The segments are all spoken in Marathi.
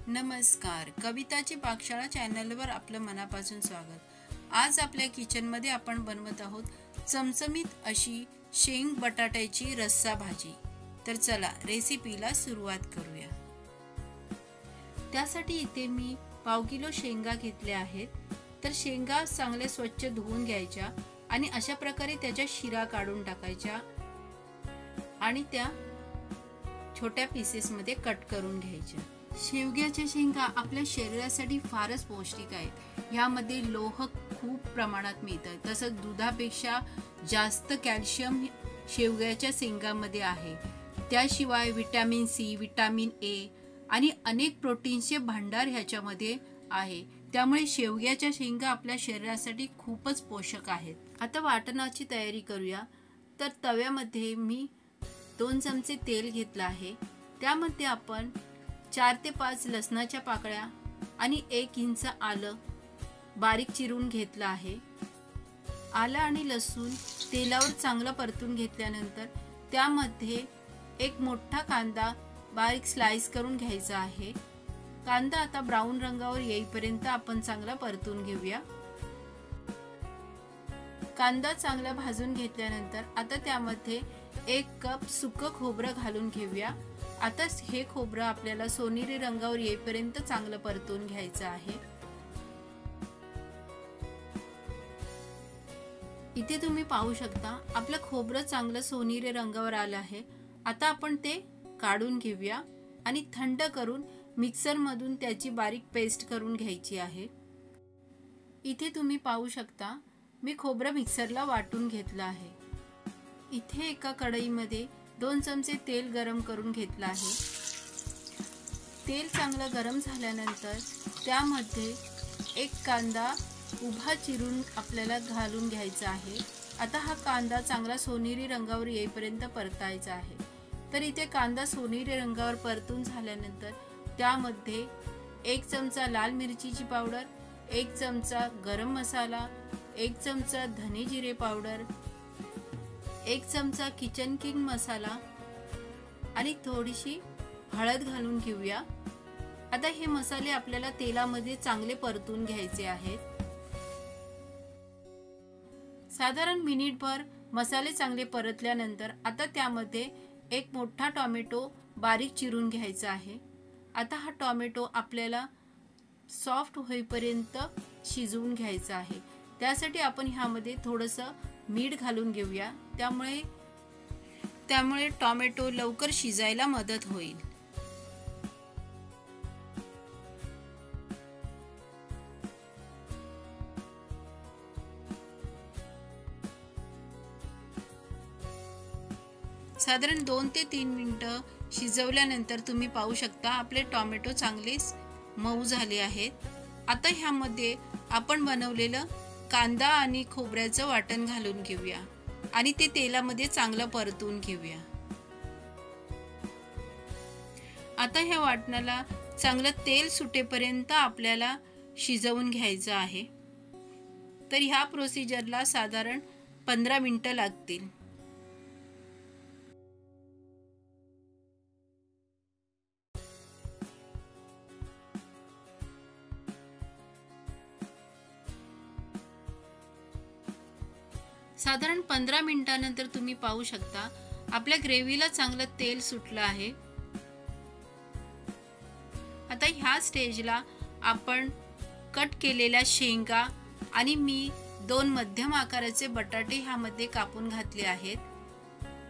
नमस्कार, कविताची पाकशाळा चॅनलवर आपलं मनापासून स्वागत। आज आपल्या किचनमध्ये आपण बनवत आहोत चमचमीत अशी शेंग बटाट्याची रस्सा भाजी। तर चला रेसिपीला सुरुवात करूया। त्यासाठी इथे मी पाव किलो शेंगा घेतल्या आहेत। तर शेंगा चांगले स्वच्छ धुवून घ्यायच्या आणि अशा प्रकारे त्याच्या शिरा काढून टाकायच्या आणि त्या छोट्या पीसेस मध्ये कट करून घ्यायच्या। शेवग्याच्या शेंगा आपल्या शरीरासाठी फारच पौष्टिक आहेत। यामध्ये लोह खूप प्रमाणात मिळतं, तसंच दुधापेक्षा जास्त कॅल्शियम शेवग्याच्या शेंगामध्ये आहे। त्याशिवाय विटॅमिन सी, विटॅमिन ए आणि अनेक प्रोटीन्सचे भांडार ह्याच्यामध्ये आहे। त्यामुळे शेवग्याच्या शेंगा आपल्या शरीरासाठी खूपच पोषक आहेत। आता वाटणाची तयारी करूया। तर तव्यामध्ये मी 2 चमचे तेल घेतलं आहे। त्यामध्ये आपण 4 ते 5 लसणाच्या पाकळ्या आणि 1 इंच आलं बारीक चिरून घेतलं आहे। आलं आणि लसूण तेलावर चांगलं परतून घेतल्यानंतर त्यामध्ये एक मोठा कांदा बारीक स्लाइस करून घ्यायचा आहे। कांदा आता ब्राऊन रंगावर येईपर्यंत आपण चांगला परतून घेऊया। कांदा चांगला भाजून घेतल्यानंतर आता त्यामध्ये 1 कप सुकं खोबरं घालून घेऊया। आता हे खोबरं आपल्याला सोनेरी रंगावर येईपर्यंत चांगलं परतून घ्यायचं आहे। इथे तुम्ही पाहू शकता आपलं खोबरं चांगलं सोनेरी रंगावर आलं आहे। आता आपण ते काढून घेऊया आणि थंड करून मिक्सर मधून त्याची बारीक पेस्ट करून घ्यायची आहे। इथे तुम्ही पाहू शकता मी खोबरं मिक्सरला वाटून घेतलं आहे। इथे एका कढईमध्ये 2 चमचे तेल गरम करून घेतलं आहे। तेल चांगलं गरम झाल्यानंतर त्यामध्ये 1 कांदा उभा चिरून आपल्याला घालून घ्यायचा आहे। आता हा कांदा चांगला सोनेरी रंगावर येईपर्यंत परतायचा आहे। तर इथे कांदा सोनेरी रंगावर परतून झाल्यानंतर त्यामध्ये 1 चमचा लाल मिरचीची पावडर, 1 चमचा गरम मसाला, 1 चमचा धने जिरे पावडर, 1 चमचा किचन किंग मसाला आणि थोडीशी हळद घालून घेऊया। आता हे मसाले आपल्याला तेलामध्ये चांगले परतून घ्यायचे आहेत। साधारण मिनिटभर मसाले चांगले परतल्यानंतर आता त्यामध्ये 1 मोठा टोमॅटो बारीक चिरून घ्यायचा आहे। आता हा टोमॅटो आपल्याला सॉफ्ट होईपर्यंत शिजवून घ्यायचा आहे। त्यासाठी आपण ह्यामध्ये थोडंसं मीठ घालून घेऊया। त्यामुळे टोमॅटो लवकर शिजायला मदत होईल। साधारण 2 ते 3 मिनिटं शिजवल्यानंतर तुम्ही पाहू शकता आपले टोमॅटो चांगले मऊ झाले आहेत। आता ह्यामध्ये आपण बनवलेलं कांदा आणि खोबऱ्याचं वाटण घालून घेऊया आणि ते तेलामध्ये चांगलं परतून घेऊया। आता ह्या वाटणाला चांगलं तेल सुटेपर्यंत आपल्याला शिजवून घ्यायचं आहे। तर ह्या प्रोसिजरला साधारण 15 मिनिटं लागतील। साधारण 15 मिनिटांनंतर तुम्ही पाहू शकता आपल्या ग्रेव्हीला चांगलं तेल सुटलं आहे। आता ह्या स्टेजला आपण कट केलेल्या शेंगा आणि मी 2 मध्यम आकाराचे बटाटे ह्यामध्ये कापून घातले आहेत।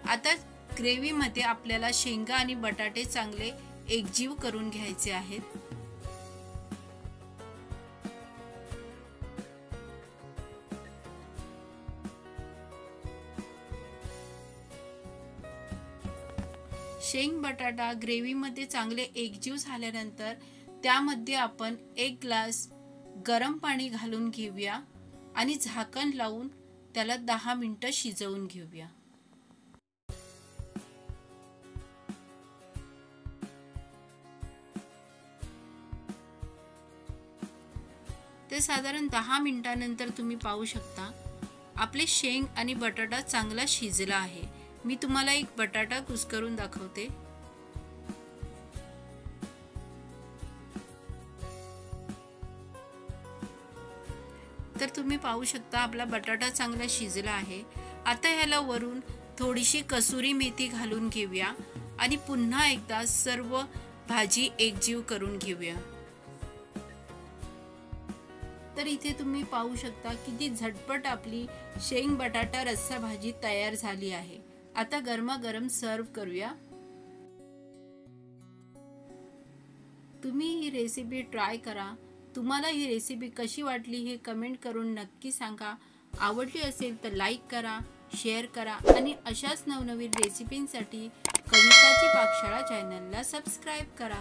आता ग्रेव्हीमध्ये आपल्याला शेंगा आणि बटाटे चांगले एकजीव करून घ्यायचे आहेत। शेंग बटाटा ग्रेव्हीमध्ये चांगले एकजीव झाल्यानंतर त्यामध्ये आपण 1 ग्लास गरम पाणी घालून घेऊया आणि झाकण लावून त्याला 10 मिनिटं शिजवून घेऊया। ते साधारण 10 मिनिटांनंतर तुम्ही पाहू शकता आपले शेंग आणि बटाटा चांगला शिजला आहे। मी तुम्हाला एक बटाटा कुस्करून दाखवते। तर तुम्ही पाहू शकता आपला बटाटा चांगला शिजला आहे। आता ह्याला वरून थोडीशी कसुरी मेथी घालून घेऊया आणि पुन्हा एकदा सर्व भाजी एकजीव करून घेऊया। तर इथे तुम्ही पाहू शकता किती झटपट आपली शेंग बटाटा रस्सा भाजी तयार झाली आहे। आता गरमागरम सर्व करूया। तुम्ही ही रेसिपी ट्राय करा। तुम्हाला ही रेसिपी कशी वाटली हे कमेंट करून नक्की सांगा। आवडली असेल तर लाईक करा, शेअर करा आणि अशाच नवनवीन रेसिपींसाठी कविताची पाकशाळा चॅनलला सबस्क्राईब करा।